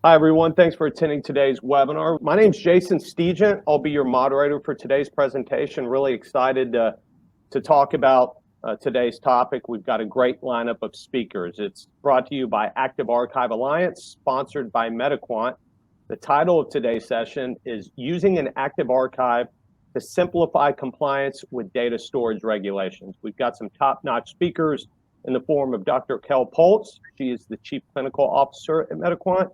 Hi, everyone. Thanks for attending today's webinar. My name is Jason Stegent. I'll be your moderator for today's presentation. Really excited to talk about today's topic. We've got a great lineup of speakers. It's brought to you by Active Archive Alliance, sponsored by MediQuant. The title of today's session is Using an Active Archive to Simplify Compliance with Data Storage Regulations. We've got some top-notch speakers in the form of Dr. Kel Poltz. She is the Chief Clinical Officer at MediQuant.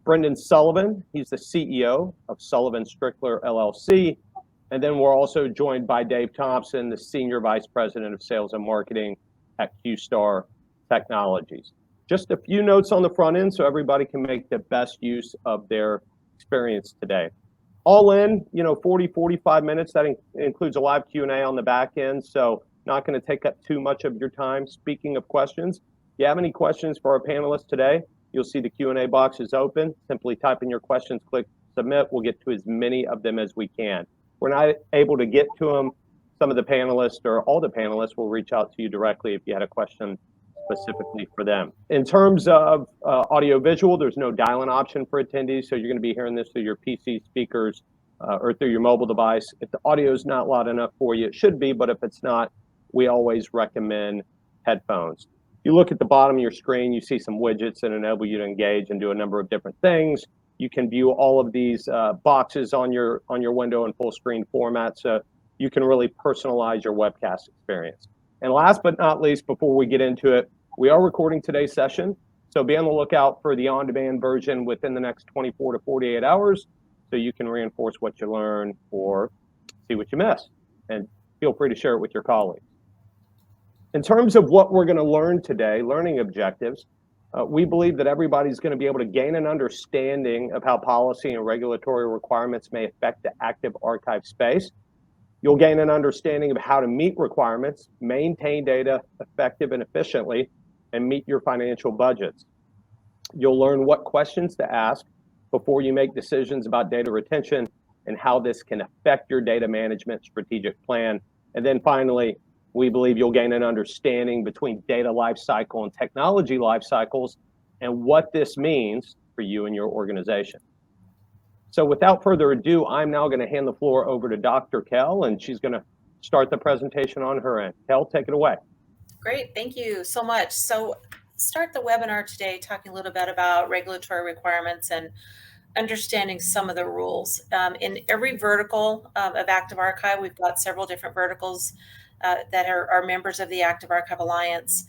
Brendan Sullivan, he's the CEO of Sullivan Strickler, LLC. And then we're also joined by Dave Thompson, the Senior Vice President of Sales and Marketing at QStar Technologies. Just a few notes on the front end so everybody can make the best use of their experience today. All in, 40, 45 minutes. That includes a live Q&A on the back end, so not going to take up too much of your time. Speaking of questions, if you have any questions for our panelists today, you'll see the Q&A box is open. Simply type in your questions, click submit. We'll get to as many of them as we can. We're not able to get to them. Some of the panelists or all the panelists will reach out to you directly if you had a question specifically for them. In terms of audio visual, there's no dial-in option for attendees, so you're going to be hearing this through your PC speakers or through your mobile device. If the audio is not loud enough for you, it should be, but if it's not, we always recommend headphones. You look at the bottom of your screen, you see some widgets that enable you to engage and do a number of different things. You can view all of these boxes on your window in full screen format, so you can really personalize your webcast experience. And last but not least, before we get into it, we are recording today's session, so be on the lookout for the on-demand version within the next 24 to 48 hours, so you can reinforce what you learn or see what you missed. And feel free to share it with your colleagues. In terms of what we're going to learn today, learning objectives, we believe that everybody's going to be able to gain an understanding of how policy and regulatory requirements may affect the active archive space. You'll gain an understanding of how to meet requirements, maintain data effectively and efficiently, and meet your financial budgets. You'll learn what questions to ask before you make decisions about data retention and how this can affect your data management strategic plan. And then finally, we believe you'll gain an understanding between data lifecycle and technology lifecycles and what this means for you and your organization. So without further ado, I'm now going to hand the floor over to Dr. Kel, and she's going to start the presentation on her end. Kel, take it away. Great, thank you so much. So start the webinar today talking a little bit about regulatory requirements and understanding some of the rules. In every vertical of Active Archive, we've got several different verticals that are members of the Active Archive Alliance.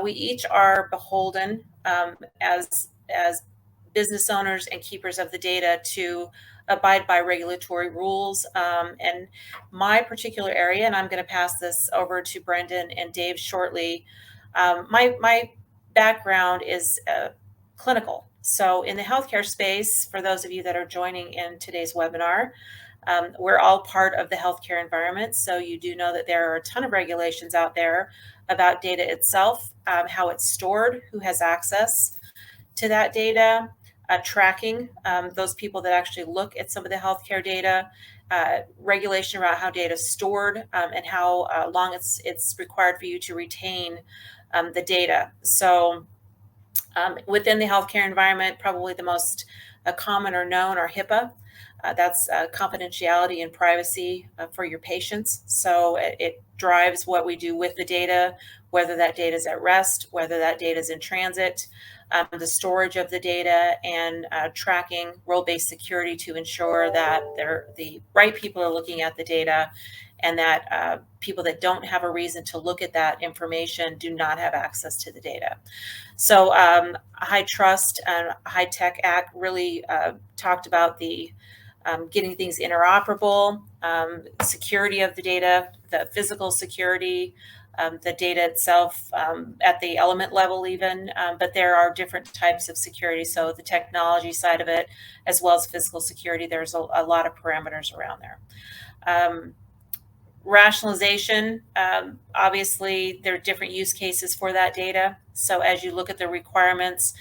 We each are beholden as business owners and keepers of the data to abide by regulatory rules. And my particular area, and I'm going to pass this over to Brendan and Dave shortly, my background is clinical. So in the healthcare space, for those of you that are joining in today's webinar, we're all part of the healthcare environment, so you do know that there are a ton of regulations out there about data itself, how it's stored, who has access to that data, tracking those people that actually look at some of the healthcare data, regulation around how data is stored, and how long it's required for you to retain the data. So within the healthcare environment, probably the most common or known are HIPAA. That's confidentiality and privacy for your patients. So it drives what we do with the data, whether that data is at rest, whether that data is in transit, the storage of the data, and tracking role-based security to ensure that the right people are looking at the data and that people that don't have a reason to look at that information do not have access to the data. So High Trust and High Tech Act really talked about the getting things interoperable, security of the data, the physical security, the data itself at the element level even, but there are different types of security. So the technology side of it, as well as physical security, there's a lot of parameters around there. Rationalization, obviously there are different use cases for that data. So as you look at the requirements,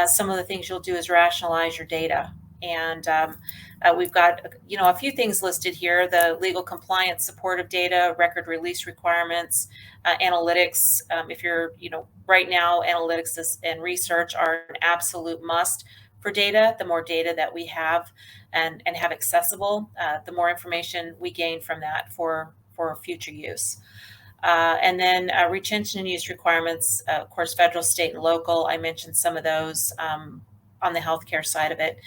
some of the things you'll do is rationalize your data. And we've got, a few things listed here: the legal compliance support of data, record release requirements, analytics. If you're, right now, analytics and research are an absolute must for data. The more data that we have and have accessible, the more information we gain from that for future use. And then retention and use requirements, of course, federal, state, and local. I mentioned some of those on the healthcare side of it.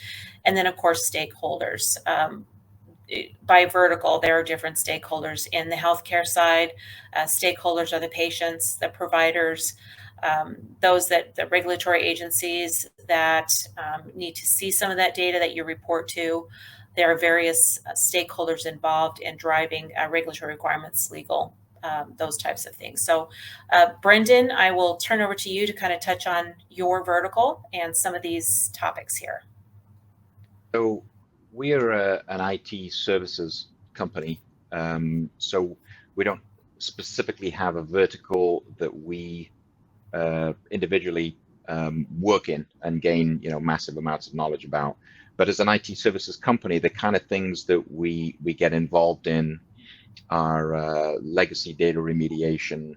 And then, of course, stakeholders. By vertical, there are different stakeholders. In the healthcare side, stakeholders are the patients, the providers, those the regulatory agencies that need to see some of that data that you report to. There are various stakeholders involved in driving regulatory requirements, legal, those types of things. So, Brendan, I will turn over to you to kind of touch on your vertical and some of these topics here. So we're an IT services company. So we don't specifically have a vertical that we individually work in and gain, massive amounts of knowledge about. But as an IT services company, the kind of things that we get involved in are legacy data remediation,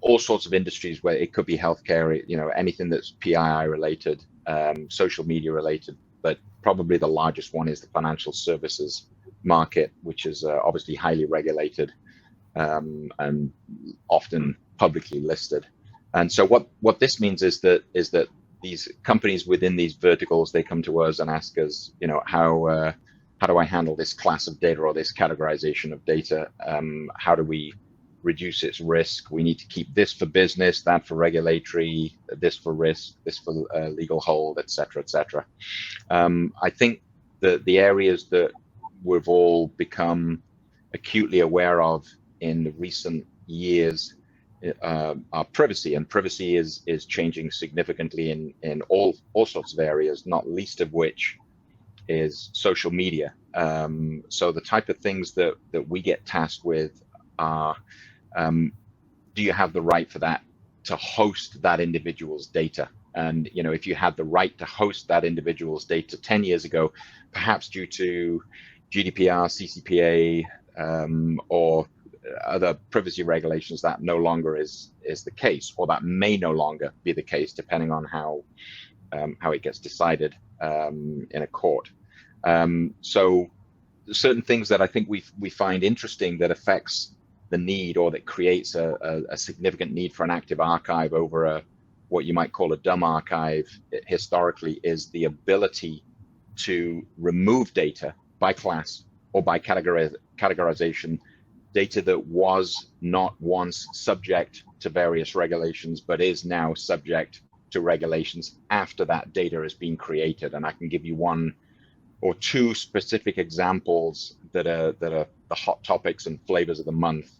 all sorts of industries where it could be healthcare, anything that's PII related, social media related, but probably the largest one is the financial services market, which is obviously highly regulated and often publicly listed. And so what this means is that these companies within these verticals, they come to us and ask us, how do I handle this class of data or this categorization of data? How do we reduce its risk? We need to keep this for business, that for regulatory, this for risk, this for legal hold, et cetera, et cetera. I think that the areas that we've all become acutely aware of in the recent years are privacy, and privacy is changing significantly in all sorts of areas, not least of which is social media. So the type of things that we get tasked with are, do you have the right for that to host that individual's data? And if you had the right to host that individual's data 10 years ago, perhaps due to GDPR, CCPA, or other privacy regulations, that no longer is the case, or that may no longer be the case, depending on how it gets decided in a court. So certain things that I think we find interesting that affects the need, or that creates a significant need for an active archive over what you might call a dumb archive historically, is the ability to remove data by class or by categorization, data that was not once subject to various regulations, but is now subject to regulations after that data has been created. And I can give you one or two specific examples that are the hot topics and flavors of the month.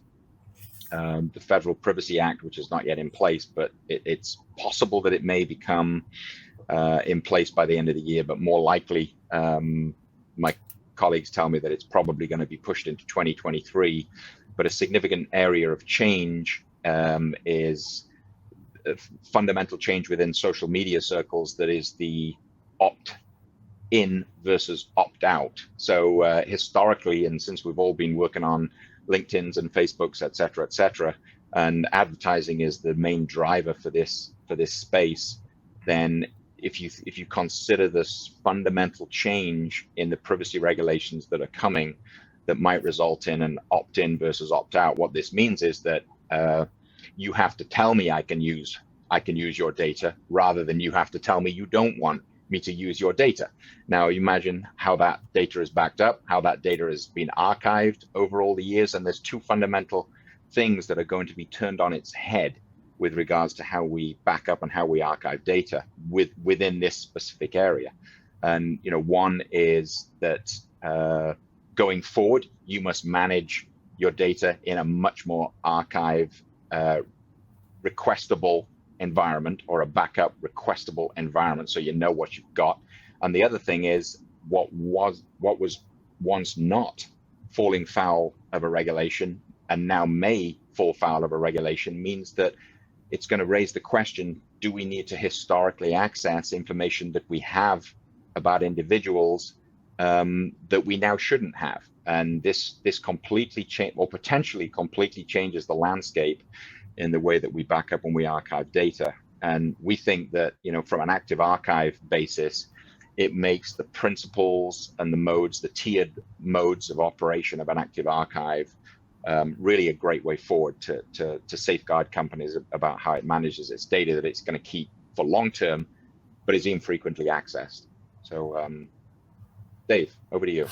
The Federal Privacy Act, which is not yet in place, but it's possible that it may become in place by the end of the year, but more likely, my colleagues tell me that it's probably going to be pushed into 2023. But a significant area of change is a fundamental change within social media circles, that is the opt-in versus opt-out. So historically, and since we've all been working on LinkedIn's and Facebook's, et cetera, and advertising is the main driver for this space, then if you consider this fundamental change in the privacy regulations that are coming, that might result in an opt-in versus opt-out, what this means is that you have to tell me I can use your data, rather than you have to tell me you don't want me to use your data. Now imagine how that data is backed up, how that data has been archived over all the years, and there's two fundamental things that are going to be turned on its head with regards to how we back up and how we archive data within this specific area. And one is that going forward, you must manage your data in a much more archive requestable environment, or a backup requestable environment, so you know what you've got. And the other thing is what was once not falling foul of a regulation and now may fall foul of a regulation, means that it's going to raise the question, do we need to historically access information that we have about individuals that we now shouldn't have? And this completely or potentially completely changes the landscape in the way that we back up and we archive data. And we think that, from an active archive basis, it makes the principles and the modes, the tiered modes of operation of an active archive, really a great way forward to safeguard companies about how it manages its data that it's going to keep for long term, but is infrequently accessed. So, Dave, over to you.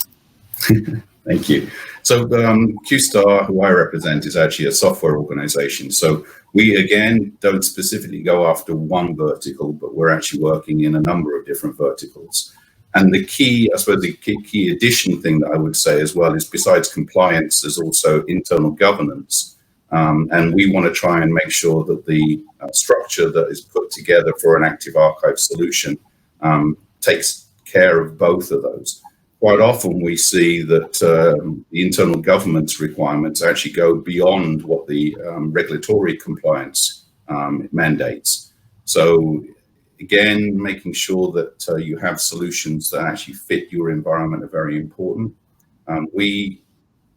Thank you. So QStar, who I represent, is actually a software organization. So we, again, don't specifically go after one vertical, but we're actually working in a number of different verticals. And the key, I suppose, the key addition thing that I would say as well is, besides compliance, there's also internal governance. And we want to try and make sure that the structure that is put together for an active archive solution takes care of both of those. Quite often we see that the internal governance requirements actually go beyond what the regulatory compliance mandates. So again, making sure that you have solutions that actually fit your environment are very important. We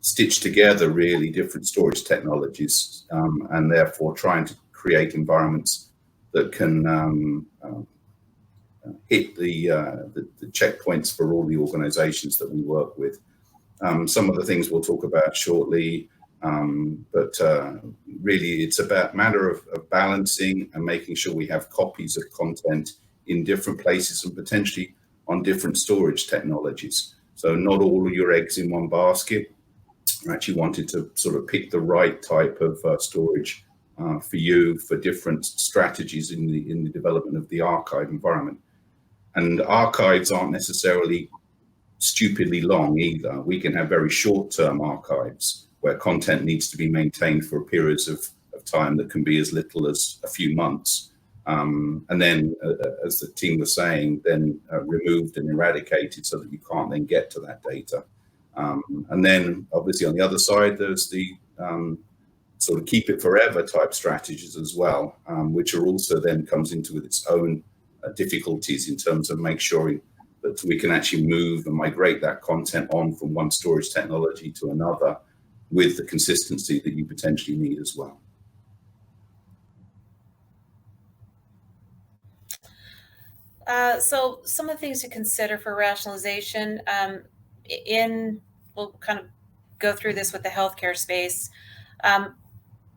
stitch together really different storage technologies and therefore trying to create environments that can hit the checkpoints for all the organizations that we work with. Some of the things we'll talk about shortly, but really it's about matter of balancing and making sure we have copies of content in different places and potentially on different storage technologies. So not all of your eggs in one basket. I actually wanted to sort of pick the right type of storage for you for different strategies in the development of the archive environment. And archives aren't necessarily stupidly long either. We can have very short-term archives where content needs to be maintained for periods of time that can be as little as a few months. And then, as the team was saying, then removed and eradicated so that you can't then get to that data. And then, obviously, on the other side, there's the sort of keep it forever type strategies as well, which are also then comes into with its own difficulties in terms of make sure that we can actually move and migrate that content on from one storage technology to another with the consistency that you potentially need as well. So some of the things to consider for rationalization we'll kind of go through this with the healthcare space.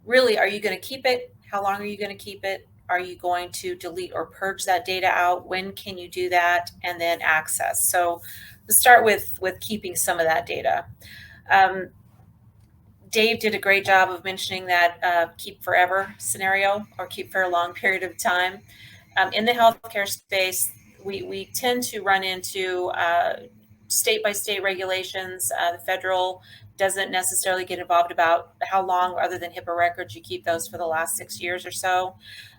Really, are you going to keep it? How long are you going to keep it? Are you going to delete or purge that data out? When can you do that? And then access. So let's start with keeping some of that data. Dave did a great job of mentioning that keep forever scenario or keep for a long period of time. In the healthcare space, we tend to run into state-by-state regulations. The federal doesn't necessarily get involved about how long, other than HIPAA records, you keep those for the last 6 years or so.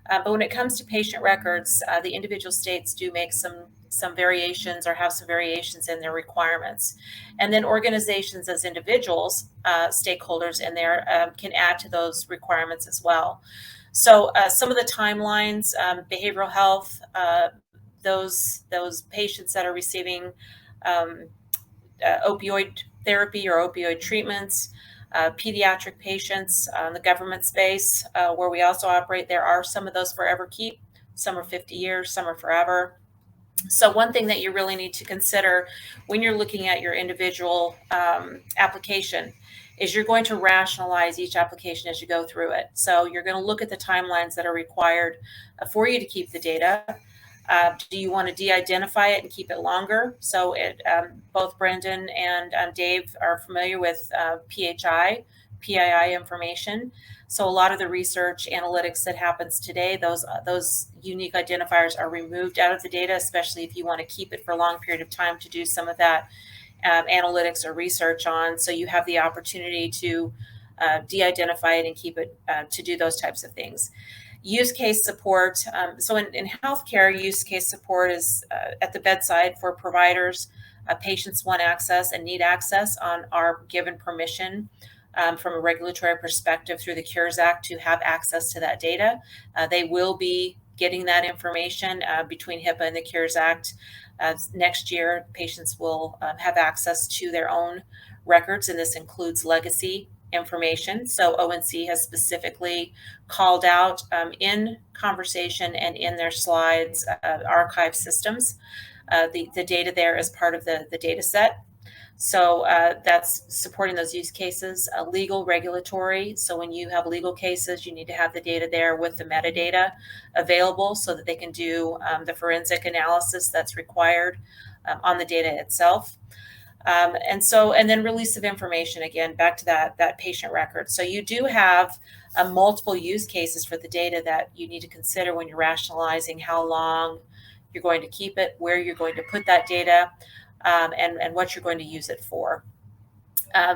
But when it comes to patient records, the individual states do make some variations or have some variations in their requirements. And then organizations as individuals, stakeholders in there can add to those requirements as well. So some of the timelines, behavioral health, those patients that are receiving opioid therapy or opioid treatments, pediatric patients, the government space where we also operate, there are some of those forever keep. Some are 50 years, some are forever. So one thing that you really need to consider when you're looking at your individual application is you're going to rationalize each application as you go through it. So you're going to look at the timelines that are required for you to keep the data. Do you want to de-identify it and keep it longer? So both Brendan and Dave are familiar with PII information. So a lot of the research analytics that happens today, those unique identifiers are removed out of the data, especially if you want to keep it for a long period of time to do some of that analytics or research on. So you have the opportunity to de-identify it and keep it to do those types of things. Use case support. So in healthcare, use case support is at the bedside for providers. Patients want access and need access on our given permission from a regulatory perspective through the Cures Act to have access to that data. They will be getting that information between HIPAA and the Cures Act. Next year, patients will have access to their own records, and this includes legacy information. So ONC has specifically called out in conversation and in their slides archive systems. The data there is part of the data set. So that's supporting those use cases. Legal, regulatory. So when you have legal cases, you need to have the data there with the metadata available so that they can do the forensic analysis that's required on the data itself. And then release of information, again, back to that patient record. So you do have multiple use cases for the data that you need to consider when you're rationalizing how long you're going to keep it, where you're going to put that data, and what you're going to use it for.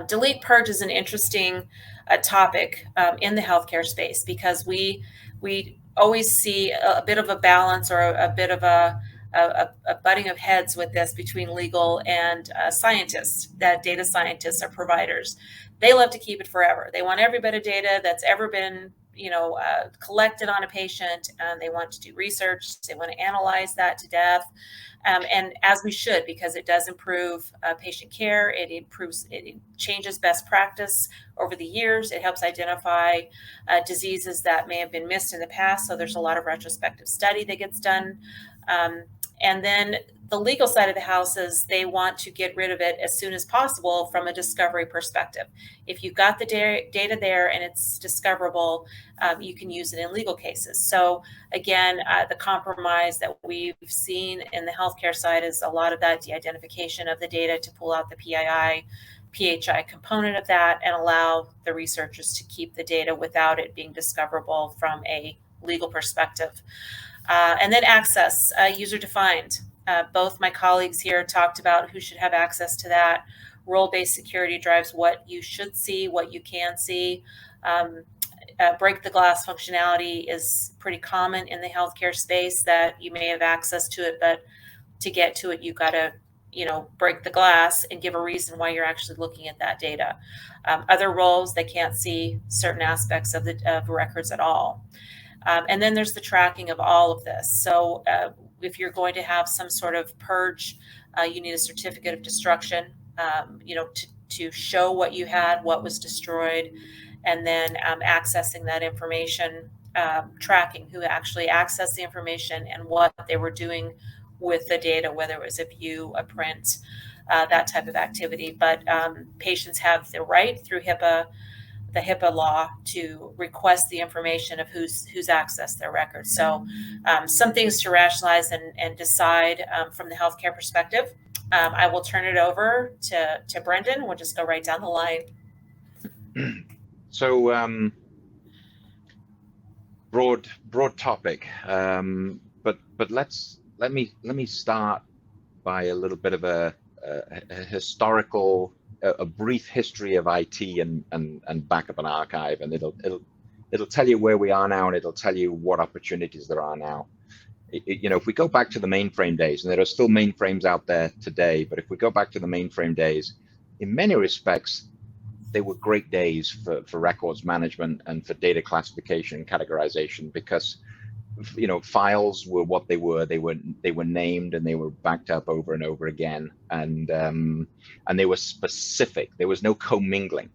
Delete purge is an interesting topic in the healthcare space because we always see a bit of a balance or a bit of a butting of heads with this between legal and scientists, that data scientists are providers. They love to keep it forever. They want every bit of data that's ever been collected on a patient, and they want to do research. They want to analyze that to death. And as we should, because it does improve patient care, it changes best practice over the years. It helps identify diseases that may have been missed in the past. So there's a lot of retrospective study that gets done. And then the legal side of the house is they want to get rid of it as soon as possible from a discovery perspective. If you've got the data there and it's discoverable, you can use it in legal cases. So again, the compromise that we've seen in the healthcare side is a lot of that de-identification of the data to pull out the PHI component of that and allow the researchers to keep the data without it being discoverable from a legal perspective. And then access, user-defined. Both my colleagues here talked about who should have access to that. Role-based security drives what you should see, what you can see. Break the glass functionality is pretty common in the healthcare space, that you may have access to it, but to get to it, you've got to break the glass and give a reason why you're actually looking at that data. Other roles, they can't see certain aspects of records at all. And then there's the tracking of all of this. So if you're going to have some sort of purge, you need a certificate of destruction, to show what you had, what was destroyed, and then accessing that information, tracking who actually accessed the information and what they were doing with the data, whether it was a view, a print, that type of activity. But patients have the right through the HIPAA law to request the information of who's accessed their records. So some things to rationalize and decide from the healthcare perspective. I will turn it over to Brendan. We'll just go right down the line. So broad topic, but let me start by a little bit of a historical, a brief history of IT and backup and archive, and it'll tell you where we are now, and it'll tell you what opportunities there are now. If we go back to the mainframe days, and there are still mainframes out there today, but if we go back to the mainframe days, in many respects, they were great days for records management and for data classification and categorization, because files were what they were. They were named and they were backed up over and over again, and they were specific. There was no commingling.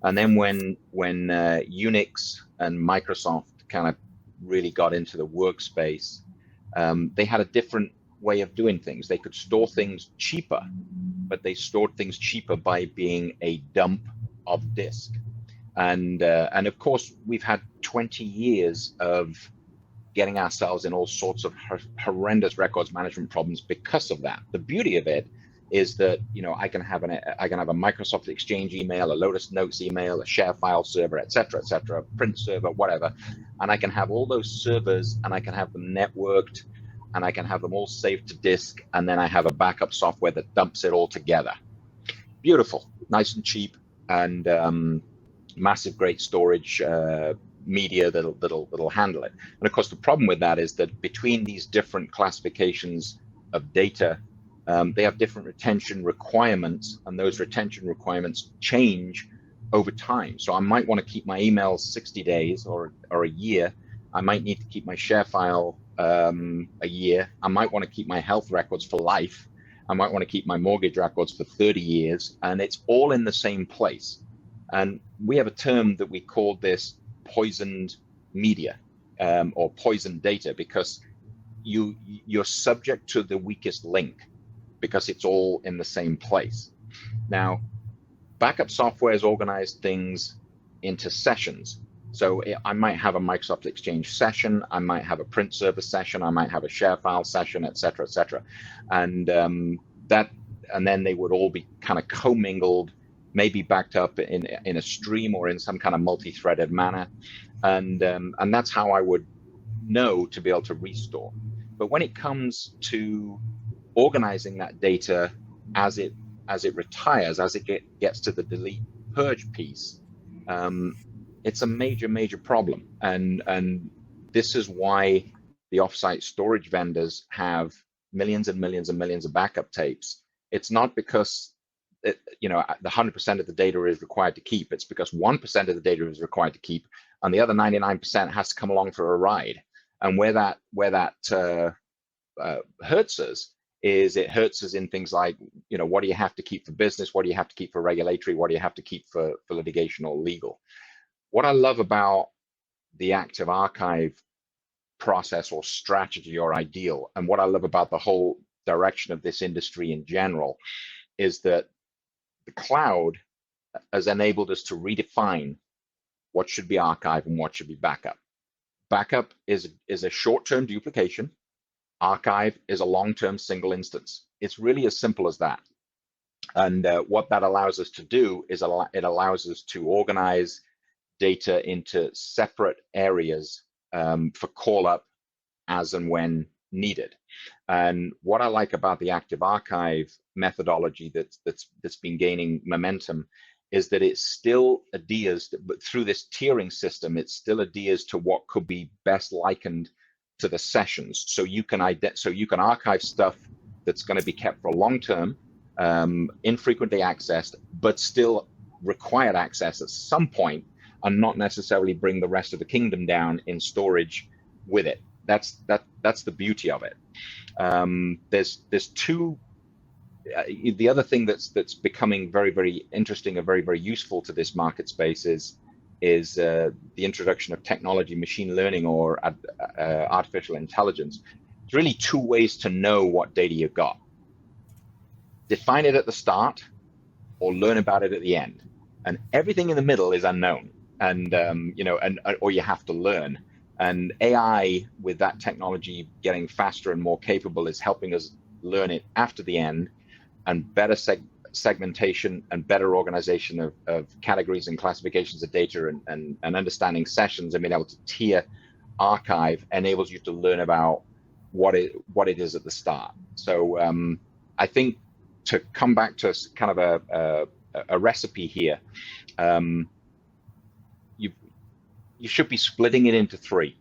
And then when Unix and Microsoft kind of really got into the workspace, they had a different way of doing things. They could store things cheaper, but they stored things cheaper by being a dump of disk. And of course, we've had 20 years of getting ourselves in all sorts of horrendous records management problems because of that. The beauty of it is that I can have a Microsoft Exchange email, a Lotus Notes email, a share file server, etc., a print server, whatever, and I can have all those servers, and I can have them networked, and I can have them all saved to disk, and then I have a backup software that dumps it all together. Beautiful, nice and cheap, and massive, great storage. Media that'll handle it. And of course, the problem with that is that between these different classifications of data, they have different retention requirements, and those retention requirements change over time. So I might want to keep my emails 60 days or a year. I might need to keep my share file a year. I might want to keep my health records for life. I might want to keep my mortgage records for 30 years, and it's all in the same place. And we have a term that we call this poisoned media, or poisoned data, because you're subject to the weakest link because it's all in the same place. Now, backup software has organized things into sessions. So I might have a Microsoft Exchange session, I might have a print server session, I might have a share file session, et cetera, and and then they would all be kind of commingled, maybe backed up in a stream or in some kind of multi-threaded manner, and that's how I would know to be able to restore. But when it comes to organizing that data as it retires, as it gets to the delete purge piece, it's a major problem. And this is why the offsite storage vendors have millions and millions and millions of backup tapes. It's not because the 100% of the data is required to keep. It's because 1% of the data is required to keep, and the other 99% has to come along for a ride. And where that hurts us is it hurts us in things like, what do you have to keep for business? What do you have to keep for regulatory? What do you have to keep for litigation or legal? What I love about the active archive process or strategy or ideal, and what I love about the whole direction of this industry in general, is that the cloud has enabled us to redefine what should be archive and what should be backup. Backup is a short-term duplication. Archive is a long-term single instance. It's really as simple as that. And what that allows us to do is it allows us to organize data into separate areas for call up as and when needed. And what I like about the active archive methodology that's been gaining momentum is that it still adheres, but through this tiering system, it still adheres to what could be best likened to the sessions. So you can archive stuff that's going to be kept for long term, infrequently accessed, but still required access at some point, and not necessarily bring the rest of the kingdom down in storage with it. That's the beauty of it. There's two. The other thing that's becoming very, very interesting and very, very useful to this market space is the introduction of technology, machine learning, or artificial intelligence. There's really two ways to know what data you've got. Define it at the start, or learn about it at the end. And everything in the middle is unknown, and or you have to learn. And AI, with that technology getting faster and more capable, is helping us learn it after the end, and better segmentation and better organization of categories and classifications of data, and understanding sessions and being able to tier archive enables you to learn about what it is at the start. So I think, to come back to kind of a recipe here, you should be splitting it into three: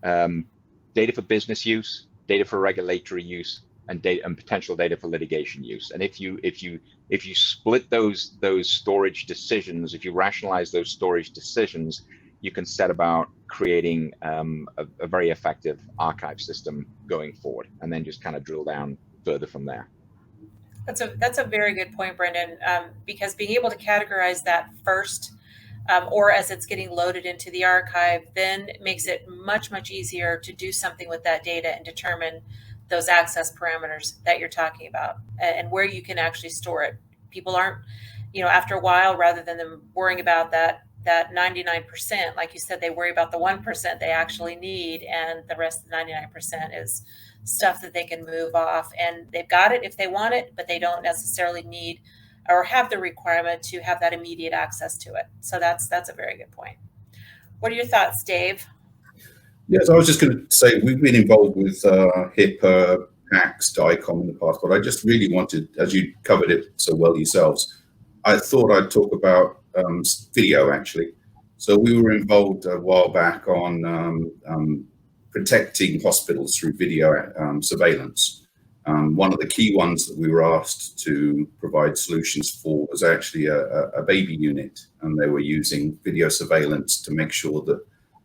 data for business use, data for regulatory use, and potential data for litigation use. And if you split those storage decisions, if you rationalize those storage decisions, you can set about creating a very effective archive system going forward, and then just kind of drill down further from there. That's a very good point, Brendan, because being able to categorize that first, or as it's getting loaded into the archive, then makes it much easier to do something with that data and determine those access parameters that you're talking about, and where you can actually store it. People aren't, after a while, rather than them worrying about that 99%, like you said, they worry about the 1% they actually need, and the rest of the 99% is stuff that they can move off, and they've got it if they want it, but they don't necessarily need or have the requirement to have that immediate access to it. So that's a very good point. What are your thoughts, Dave? Yes, I was just going to say, we've been involved with HIPAA, PACS, DICOM in the past, but I just really wanted, as you covered it so well yourselves, I thought I'd talk about video, actually. So we were involved a while back on protecting hospitals through video surveillance. One of the key ones that we were asked to provide solutions for was actually a baby unit, and they were using video surveillance to make sure that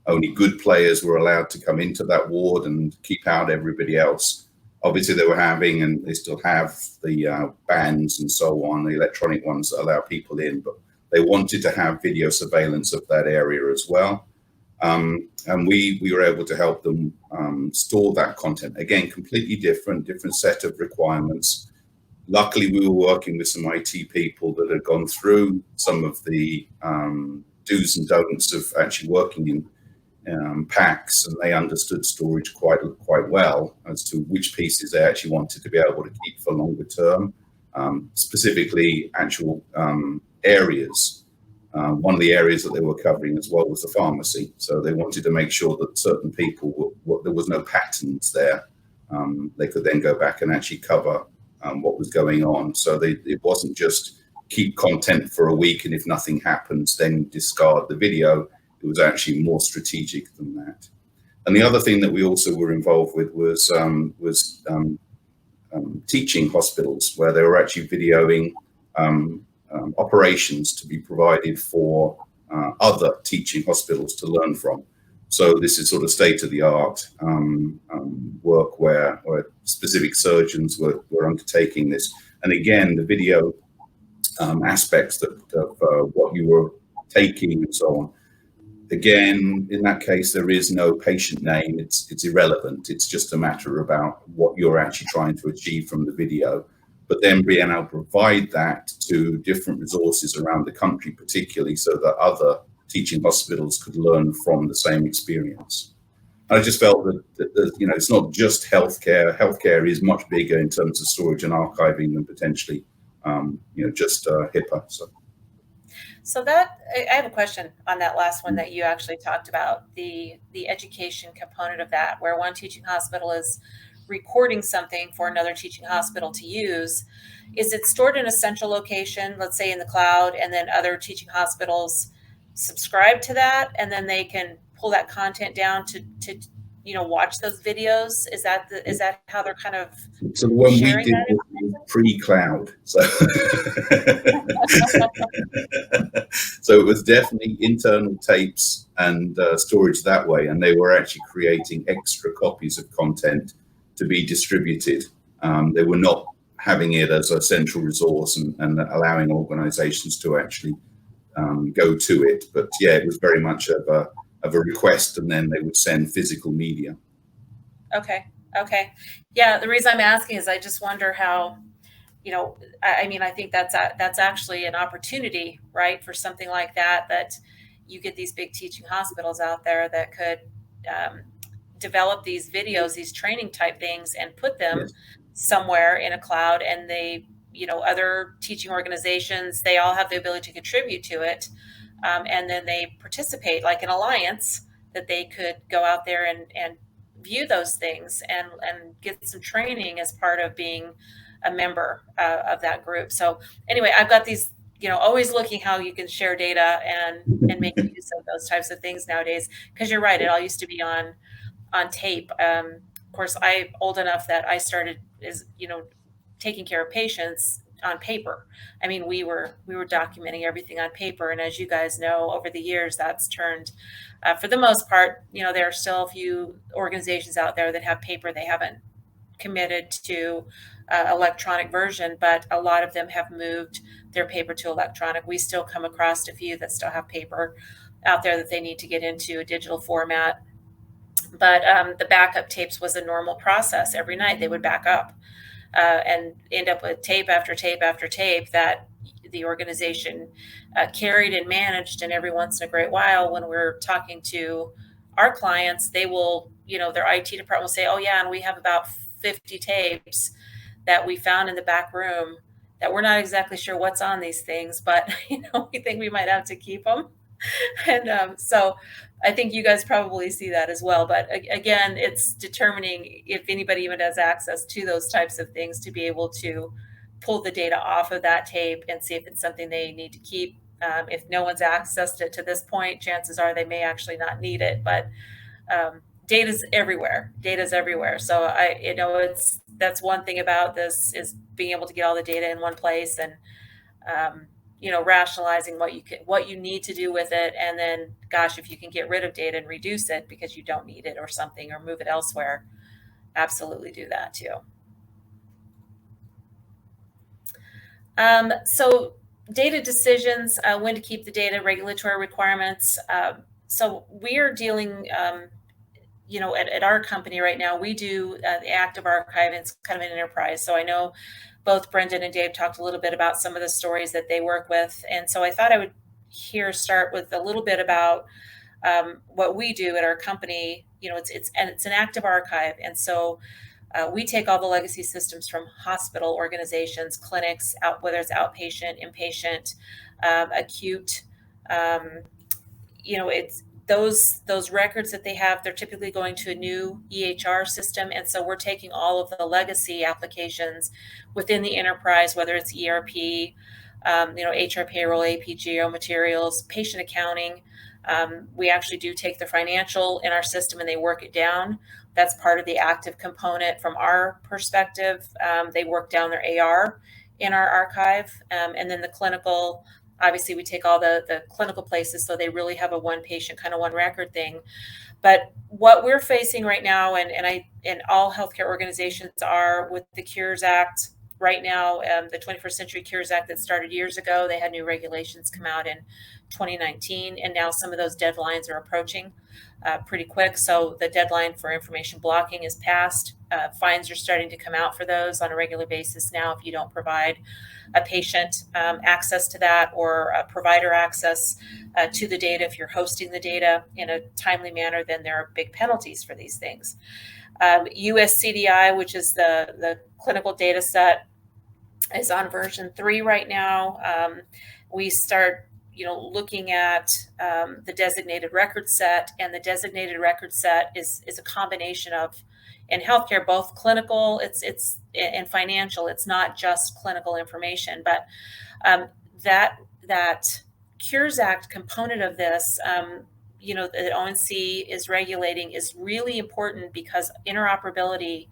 only good players were allowed to come into that ward and keep out everybody else. Obviously, they were having, and they still have, the bans and so on, the electronic ones that allow people in, but They wanted to have video surveillance of that area as well. And we were able to help them store that content. Again, completely different set of requirements. Luckily, we were working with some IT people that had gone through some of the do's and don'ts of actually working in packs, and they understood storage quite well as to which pieces they actually wanted to be able to keep for longer term, specifically actual areas. One of the areas that they were covering as well was the pharmacy. So they wanted to make sure that certain people, there was no patterns there. They could then go back and actually cover what was going on. So it wasn't just keep content for a week, and if nothing happens, then discard the video. It was actually more strategic than that. And the other thing that we also were involved with was teaching hospitals, where they were actually videoing operations to be provided for other teaching hospitals to learn from. So this is sort of state-of-the-art work where specific surgeons were undertaking this. And again, the video aspects of what you were taking and so on. Again, in that case, there is no patient name. It's irrelevant. It's just a matter about what you're actually trying to achieve from the video. But then being able to provide that to different resources around the country, particularly so that other teaching hospitals could learn from the same experience. I just felt that it's not just healthcare. Healthcare is much bigger in terms of storage and archiving than potentially, just HIPAA. So that I have a question on that last one that you actually talked about, the education component of that, where one teaching hospital is recording something for another teaching hospital to use. Is it stored in a central location, let's say in the cloud, and then other teaching hospitals subscribe to that, and then they can pull that content down to watch those videos? Is that how they're kind of so when we sharing did that it pre-cloud, so so it was definitely internal tapes and storage that way, and they were actually creating extra copies of content to be distributed. They were not having it as a central resource and allowing organizations to actually go to it. But yeah, it was very much of a request, and then they would send physical media. Okay. Yeah, the reason I'm asking is I just wonder how, I think that's actually an opportunity, right, for something like that you get these big teaching hospitals out there that could develop these videos, these training type things, and put them somewhere in a cloud, and they, other teaching organizations, they all have the ability to contribute to it. And then they participate like an alliance that they could go out there and view those things and get some training as part of being a member of that group. So anyway, I've got these, always looking how you can share data and make use of those types of things nowadays. Because you're right, it all used to be on tape. Of course, I'm old enough that I started taking care of patients on paper. I mean, we were documenting everything on paper, and as you guys know, over the years, that's turned. For the most part, there are still a few organizations out there that have paper. They haven't committed to electronic version, but a lot of them have moved their paper to electronic. We still come across a few that still have paper out there that they need to get into a digital format. But the backup tapes was a normal process. Every night they would back up and end up with tape after tape after tape that the organization carried and managed. And every once in a great while, when we're talking to our clients, they will, their IT department will say, oh yeah, and we have about 50 tapes that we found in the back room that we're not exactly sure what's on these things, but we think we might have to keep them. And so I think you guys probably see that as well. But again, it's determining if anybody even has access to those types of things to be able to pull the data off of that tape and see if it's something they need to keep. If no one's accessed it to this point, chances are they may actually not need it. But data's everywhere. So that's one thing about this is being able to get all the data in one place and rationalizing what you need to do with it. And then, gosh, if you can get rid of data and reduce it because you don't need it or something, or move it elsewhere, absolutely do that too. So Data decisions, when to keep the data, regulatory requirements. So we are dealing, at our company right now, we do the active archive, and it's kind of an enterprise. So I know both Brendan and Dave talked a little bit about some of the stories that they work with. And so I thought I would start with a little bit about what we do at our company. It's an active archive. And so we take all the legacy systems from hospital organizations, clinics, whether it's outpatient, inpatient, acute. It's those records that they have. They're typically going to a new EHR system, and so we're taking all of the legacy applications within the enterprise, whether it's ERP, HR payroll, AP, GO materials, patient accounting. We actually do take the financial in our system and they work it down. That's part of the active component from our perspective. They work down their AR in our archive. And then the clinical, obviously we take all the clinical places, so they really have a one patient kind of one record thing. But what we're facing right now, and all healthcare organizations are with the Cures Act right now, the 21st Century Cures Act that started years ago, they had new regulations come out in 2019, and now some of those deadlines are approaching pretty quick. So the deadline for information blocking is passed. Fines are starting to come out for those on a regular basis now if you don't provide a patient access to that, or a provider access to the data. If you're hosting the data in a timely manner, then there are big penalties for these things. USCDI, which is the clinical data set, is on version 3 right now. We start looking at the designated record set, and the designated record set is a combination of, in healthcare, both clinical, it's and financial. It's not just clinical information, but that Cures Act component of this, that ONC is regulating, is really important because interoperability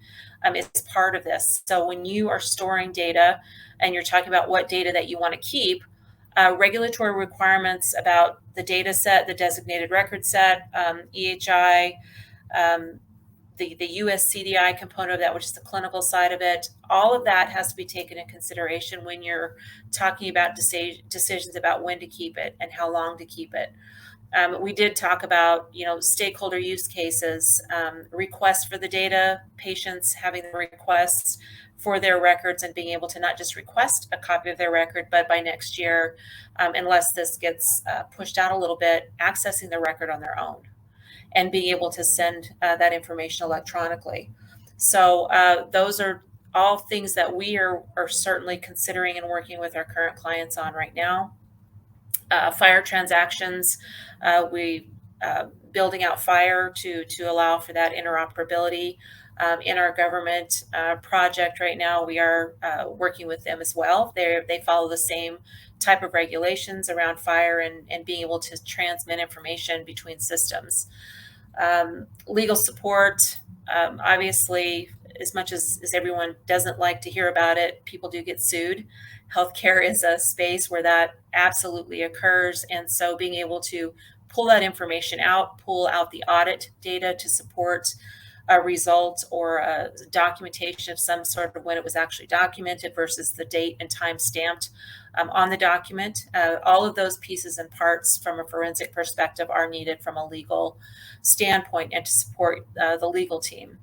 is part of this. So when you are storing data and you're talking about what data that you want to keep, regulatory requirements about the data set, the designated record set, EHI, the USCDI component of that, which is the clinical side of it, all of that has to be taken in consideration when you're talking about decisions about when to keep it and how long to keep it. We did talk about, stakeholder use cases, requests for the data, patients having the requests for their records and being able to not just request a copy of their record, but by next year, unless this gets pushed out a little bit, accessing the record on their own and being able to send that information electronically. So those are all things that we are certainly considering and working with our current clients on right now. FHIR transactions, we building out FHIR to allow for that interoperability. In our government project right now, we are working with them as well. They follow the same type of regulations around FHIR and being able to transmit information between systems. Legal support, obviously, as much as everyone doesn't like to hear about it, people do get sued. Healthcare is a space where that absolutely occurs. And so being able to pull that information out, pull out the audit data to support a result or a documentation of some sort of when it was actually documented versus the date and time stamped on the document. All of those pieces and parts from a forensic perspective are needed from a legal standpoint and to support the legal team.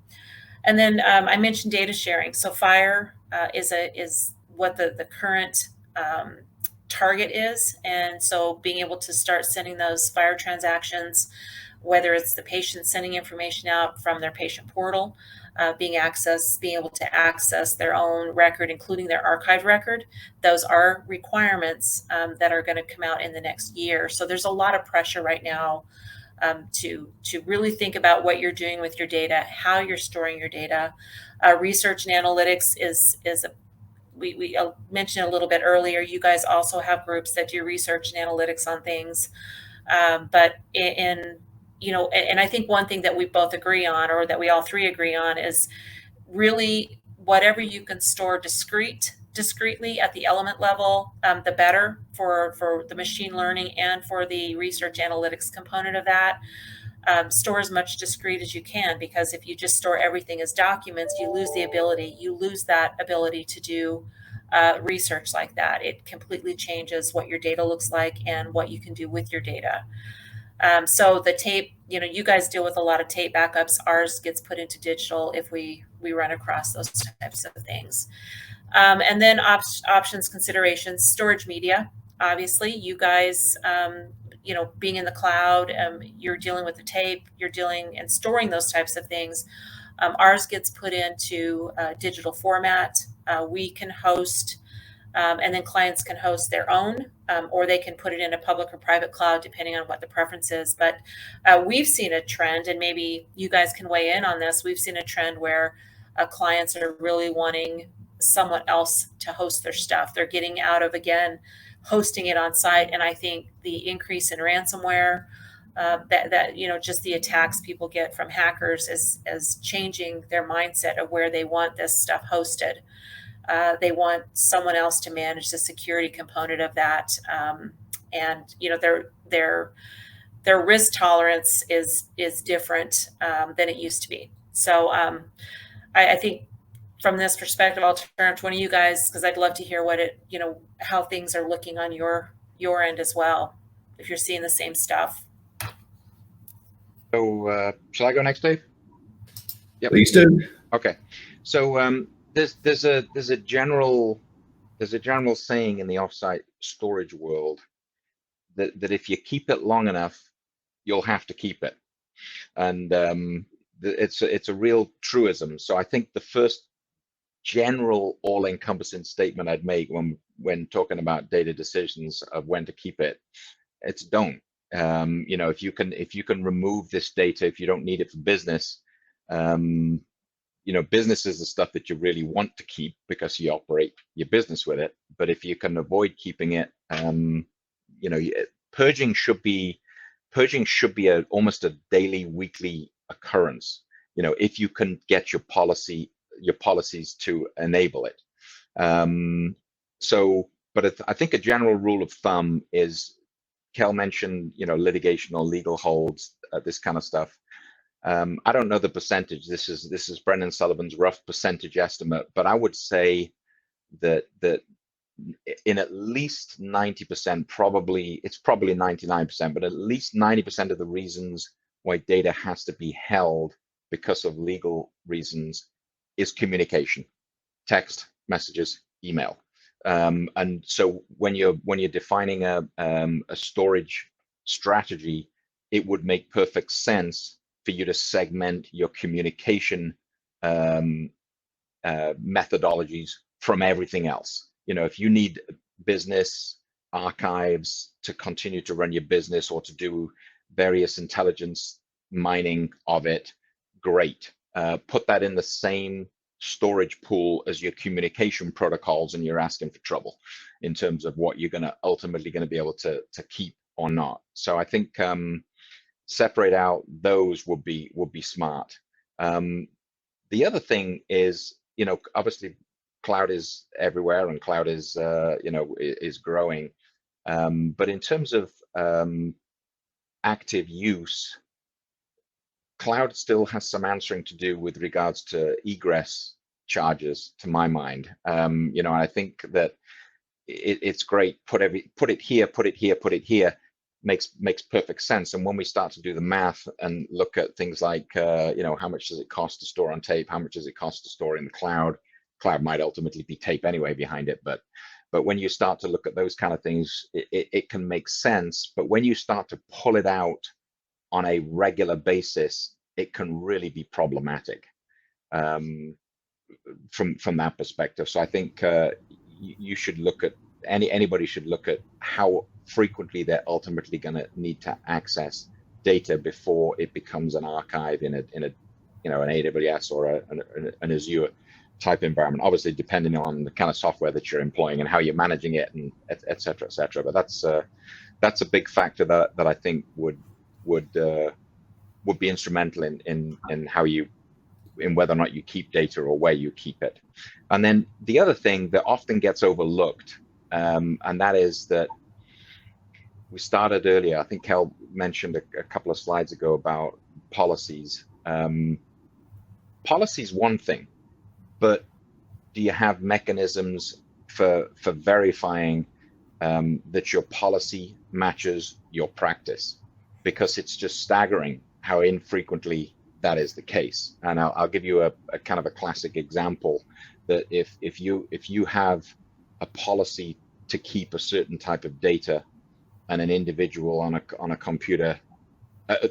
And then I mentioned data sharing. So FHIR is what the current target is. And so being able to start sending those FHIR transactions, whether it's the patient sending information out from their patient portal, being able to access their own record, including their archive record. Those are requirements that are going to come out in the next year. So there's a lot of pressure right now to really think about what you're doing with your data, how you're storing your data. Research and analytics is we mentioned a little bit earlier. You guys also have groups that do research and analytics on things, but and I think one thing that we both agree on, or that we all three agree on, is really whatever you can store discreetly at the element level, the better for the machine learning and for the research analytics component of that. Store as much discrete as you can, because if you just store everything as documents, you lose that ability to do research like that. It completely changes what your data looks like and what you can do with your data. So the tape, you guys deal with a lot of tape backups. Ours gets put into digital if we run across those types of things. And then options, considerations, storage media. Obviously, you guys, being in the cloud, you're dealing with the tape, you're dealing and storing those types of things. Ours gets put into digital format. We can host, and then clients can host their own, or they can put it in a public or private cloud, depending on what the preference is. But we've seen a trend, and maybe you guys can weigh in on this. We've seen a trend where clients are really wanting someone else to host their stuff. They're getting out of, again, hosting it on site. And I think the increase in ransomware, just the attacks people get from hackers is changing their mindset of where they want this stuff hosted. They want someone else to manage the security component of that, and their risk tolerance is different than it used to be. So I think from this perspective, I'll turn to one of you guys because I'd love to hear how things are looking on your end as well, if you're seeing the same stuff. So shall I go next, Dave? Yep. Please do. Okay. So there's a general saying in the offsite storage world that if you keep it long enough, you'll have to keep it, and it's a real truism. So I think the first general all-encompassing statement I'd make when talking about data decisions of when to keep it, it's don't. If you can remove this data if you don't need it for business. Business is the stuff that you really want to keep because you operate your business with it. But if you can avoid keeping it, purging should be almost a daily, weekly occurrence. If you can get your policies to enable it. But I think a general rule of thumb is, Kel mentioned, litigation or legal holds, this kind of stuff. I don't know the percentage. This is Brendan Sullivan's rough percentage estimate, but I would say that in at least 90%, it's probably 99%, but at least 90% of the reasons why data has to be held because of legal reasons is communication, text, messages, email. And so when you're defining a storage strategy, it would make perfect sense for you to segment your communication methodologies from everything else. If you need business archives to continue to run your business or to do various intelligence mining of it, great. Put that in the same storage pool as your communication protocols, and you're asking for trouble in terms of what you're ultimately going to be able to keep or not. So I think separate out those would be smart. The other thing is, obviously cloud is everywhere and cloud is is growing, but in terms of active use, cloud still has some answering to do with regards to egress charges, to my mind. I think that it's great. Put it here, makes perfect sense. And when we start to do the math and look at things like, how much does it cost to store on tape? How much does it cost to store in the cloud? Cloud might ultimately be tape anyway behind it, but when you start to look at those kind of things, it can make sense. But when you start to pull it out on a regular basis, it can really be problematic from that perspective. So I think you should look at anybody should look at how frequently they're ultimately going to need to access data before it becomes an archive in an AWS or an Azure type environment. Obviously, depending on the kind of software that you're employing and how you're managing it, and et cetera, et cetera. But that's a big factor that I think would be instrumental in whether or not you keep data or where you keep it. And then the other thing that often gets overlooked, and that is that we started earlier. I think Kel mentioned a couple of slides ago about policies. Policies one thing, but do you have mechanisms for verifying that your policy matches your practice, because it's just staggering how infrequently that is the case. And I'll give you a kind of a classic example, that if you have a policy to keep a certain type of data, and an individual on a computer,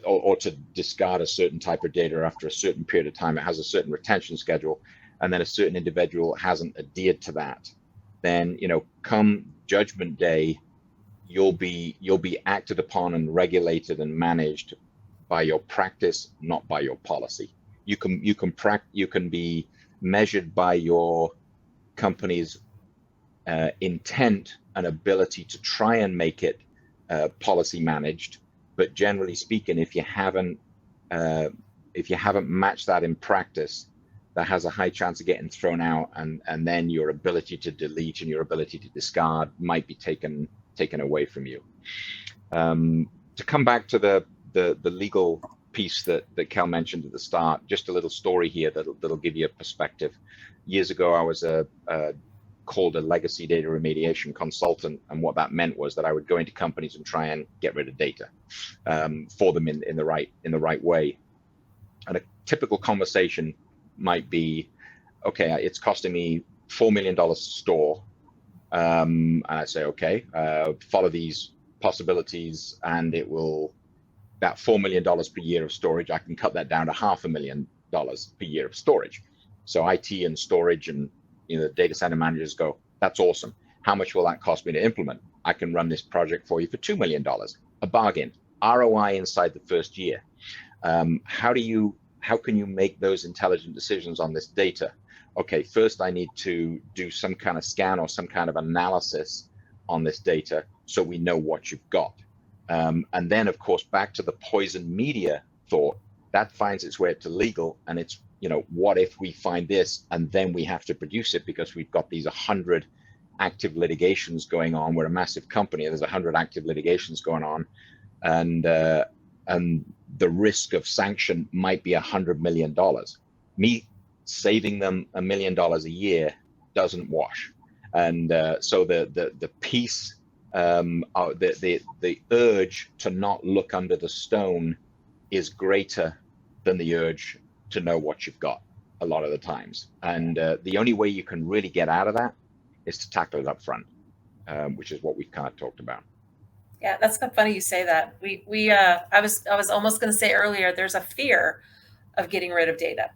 or to discard a certain type of data after a certain period of time, it has a certain retention schedule, and then a certain individual hasn't adhered to that, then, you know, come judgment day, you'll be acted upon and regulated and managed by your practice, not by your policy. You can be measured by your company's intent and ability to try and make it policy managed, but generally speaking, if you haven't matched that in practice, that has a high chance of getting thrown out, and then your ability to delete and your ability to discard might be taken away from you. To come back to the legal piece that Cal mentioned at the start, just a little story here that'll give you a perspective. Years ago, I was called a legacy data remediation consultant, and what that meant was that I would go into companies and try and get rid of data for them in the right way. And a typical conversation might be, okay, it's costing me $4 million to store, and I say, okay, follow these possibilities, and it will, that $4 million per year of storage, I can cut that down to $500,000 per year of storage. So IT and storage and, you know, the data center managers go, that's awesome. How much will that cost me to implement? I can run this project for you for $2 million, a bargain. ROI inside the first year. How can you make those intelligent decisions on this data? Okay, first I need to do some kind of scan or some kind of analysis on this data so we know what you've got. And then, of course, back to the poison media thought, that finds its way up to legal, and it's, you know, what if we find this and then we have to produce it because we've got these 100 active litigations going on. We're a massive company. There's 100 active litigations going on, and the risk of sanction might be $100 million. Me saving them $1 million a year doesn't wash. And so the piece, the urge to not look under the stone is greater than the urge to know what you've got a lot of the times. And the only way you can really get out of that is to tackle it up front, which is what we've kind of talked about. Yeah, that's kind of funny you say that. I was almost going to say earlier, there's a fear of getting rid of data.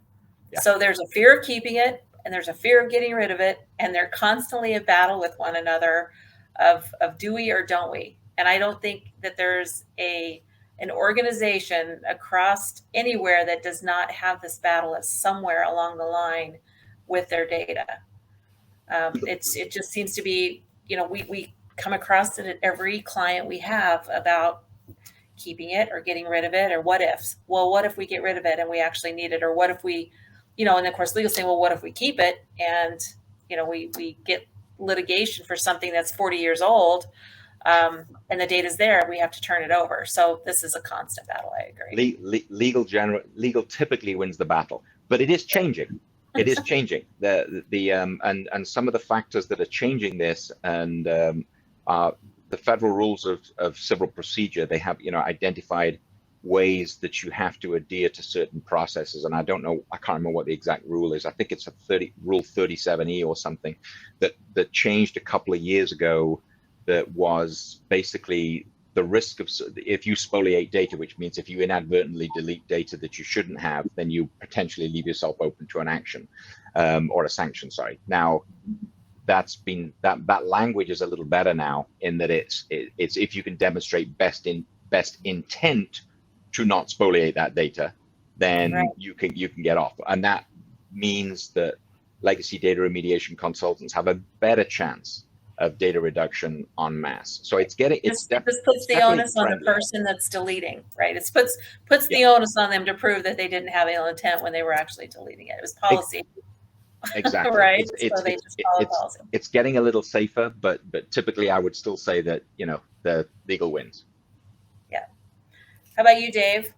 Yeah. So there's a fear of keeping it, and there's a fear of getting rid of it, and they're constantly a battle with one another of do we or don't we? And I don't think that there's an organization across anywhere that does not have this battle as somewhere along the line with their data. It just seems to be, you know, we come across it at every client we have about keeping it or getting rid of it, or what ifs. Well, what if we get rid of it and we actually need it? Or what if we, you know, and of course legal saying, well, what if we keep it and, you know, we get litigation for something that's 40 years old, and the data's there, we have to turn it over. So this is a constant battle. I agree. Legal typically wins the battle, but it is changing. It is changing. And some of the factors that are changing this, and the federal rules of civil procedure, they have, you know, identified ways that you have to adhere to certain processes. And I don't know, I can't remember what the exact rule is. I think it's rule 37E or something that changed a couple of years ago, that was basically the risk of, if you spoliate data, which means if you inadvertently delete data that you shouldn't have, then you potentially leave yourself open to an action, or a sanction, sorry. Now, that language is a little better now, in that it's if you can demonstrate best intent to not spoliate that data, then right, you can get off. And that means that legacy data remediation consultants have a better chance of data reduction en masse. So this puts the onus on the person that's deleting, right? It puts the onus on them to prove that they didn't have ill intent when they were actually deleting it. It was policy. Exactly. Right. So they just follow policy. It's getting a little safer, but typically I would still say that, you know, the legal wins. Yeah. How about you, Dave?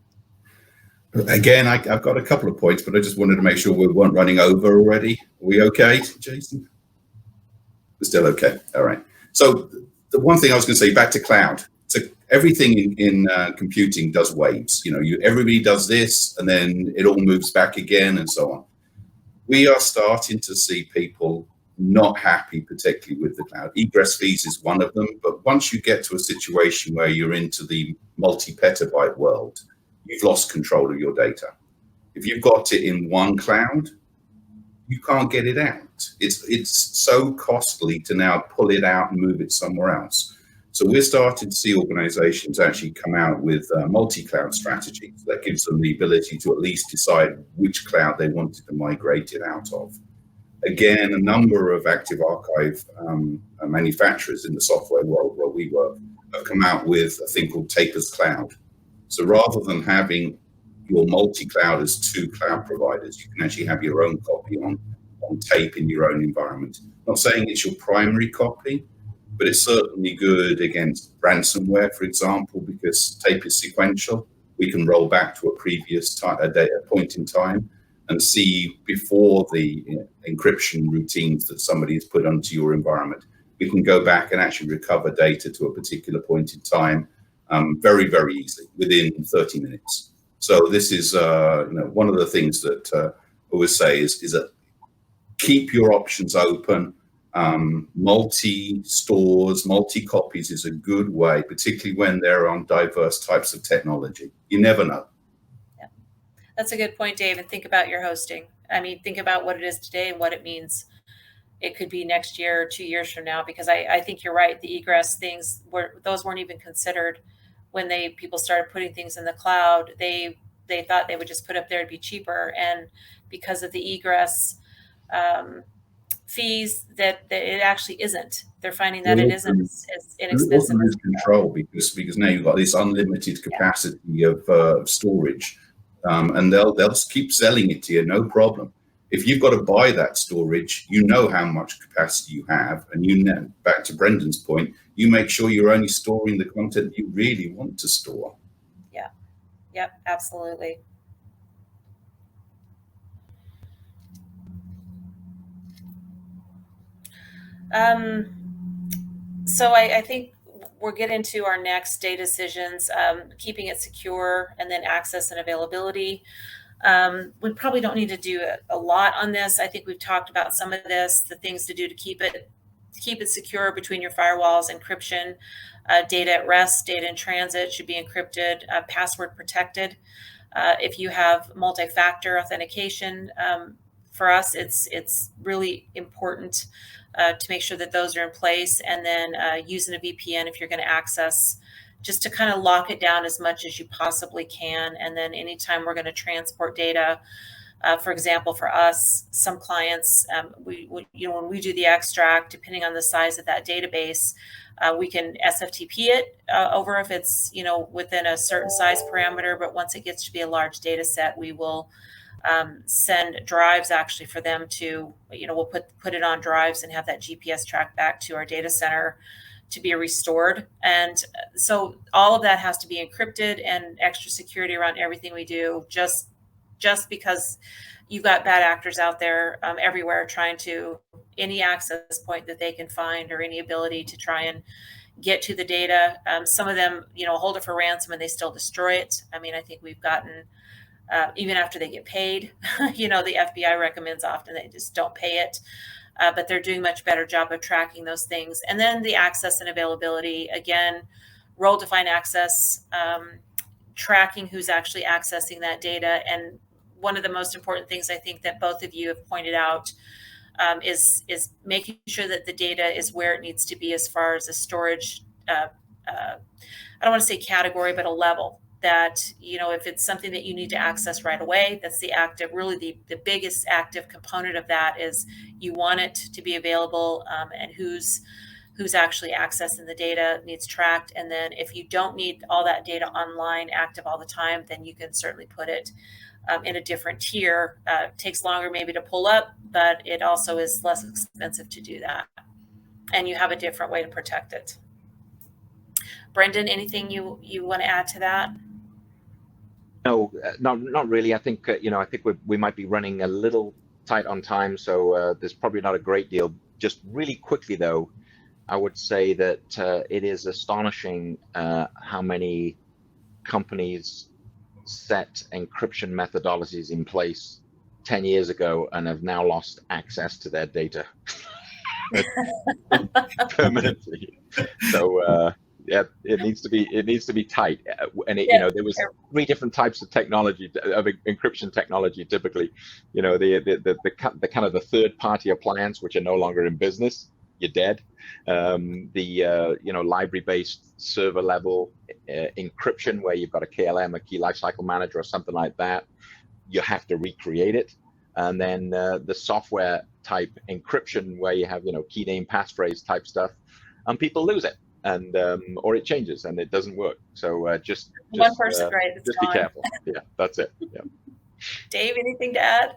Again, I've got a couple of points, but I just wanted to make sure we weren't running over already. Are we okay, Jason? We're still okay. All right. So the one thing I was going to say, back to cloud. So everything in computing does waves. Everybody does this, and then it all moves back again, and so on. We are starting to see people not happy, particularly with the cloud. Egress fees is one of them, but once you get to a situation where you're into the multi-petabyte world, you've lost control of your data. If you've got it in one cloud, you can't get it out. It's so costly to now pull it out and move it somewhere else. So we're starting to see organizations actually come out with multi-cloud strategies that gives them the ability to at least decide which cloud they wanted to migrate it out of. Again, a number of active archive manufacturers in the software world where we work have come out with a thing called tape as cloud. So rather than having your multi-cloud as two cloud providers, you can actually have your own copy on tape in your own environment. Not saying it's your primary copy, but it's certainly good against ransomware, for example, because tape is sequential. We can roll back to a previous point in time and see before the encryption routines that somebody has put onto your environment. We can go back and actually recover data to a particular point in time very, very easily, within 30 minutes. So this is one of the things that I always say is that keep your options open. Multi-stores, multi-copies is a good way, particularly when they're on diverse types of technology. You never know. Yeah, that's a good point, Dave. And think about your hosting. I mean, think about what it is today and what it means. It could be next year or 2 years from now, because I think you're right. The egress things those weren't even considered when people started putting things in the cloud. They thought they would just put up there to be cheaper, and because of the egress fees, that it actually isn't. They're finding that it isn't as inexpensive. Lose control because now you've got this unlimited capacity of storage, and they'll keep selling it to you, no problem. If you've got to buy that storage, you know how much capacity you have, and back to Brendan's point, you make sure you're only storing the content you really want to store. Yeah. Yep. Absolutely. So I think we'll get into our next day decisions, keeping it secure, and then access and availability. We probably don't need to do a lot on this. I think we've talked about some of this, the things to do to keep it secure between your firewalls, encryption, data at rest, data in transit should be encrypted, password protected. If you have multi-factor authentication, for us, it's really important to make sure that those are in place, and then using a VPN if you're going to access, just to kind of lock it down as much as you possibly can. And then anytime we're going to transport data, for example, for us, some clients, when we do the extract, depending on the size of that database, we can SFTP it over if it's within a certain size parameter. But once it gets to be a large data set, we will send drives actually for them to, we'll put it on drives and have that GPS track back to our data center to be restored. And so all of that has to be encrypted and extra security around everything we do, just because you've got bad actors out there everywhere trying to, any access point that they can find or any ability to try and get to the data. Some of them, hold it for ransom and they still destroy it. I mean, I think we've gotten, even after they get paid, the FBI recommends often they just don't pay it. But they're doing a much better job of tracking those things. And then the access and availability, again, role-defined access, tracking who's actually accessing that data. And one of the most important things I think that both of you have pointed out is making sure that the data is where it needs to be as far as a storage, I don't want to say category, but a level. That, if it's something that you need to access right away, that's the active, really the biggest active component of that is you want it to be available, and who's actually accessing the data needs tracked. And then if you don't need all that data online active all the time, then you can certainly put it in a different tier. It takes longer maybe to pull up, but it also is less expensive to do that. And you have a different way to protect it. Brendan, anything you want to add to that? No, not really. I think I think we might be running a little tight on time, so there's probably not a great deal just really quickly though, I would say that it is astonishing how many companies set encryption methodologies in place 10 years ago and have now lost access to their data permanently. So yeah, it needs to be tight. And it, Yeah. there was 3 different types of technology, of encryption technology. Typically, the kind of the third-party appliance, which are no longer in business. You're dead. Library-based server level encryption, where you've got a KLM, a key lifecycle manager, or something like that. You have to recreate it. And then the software type encryption, where you have key name passphrase type stuff, and people lose it, and or it changes and it doesn't work. So just one person, right? It's just gone. be careful. Yeah, that's it. Yeah. Dave, anything to add?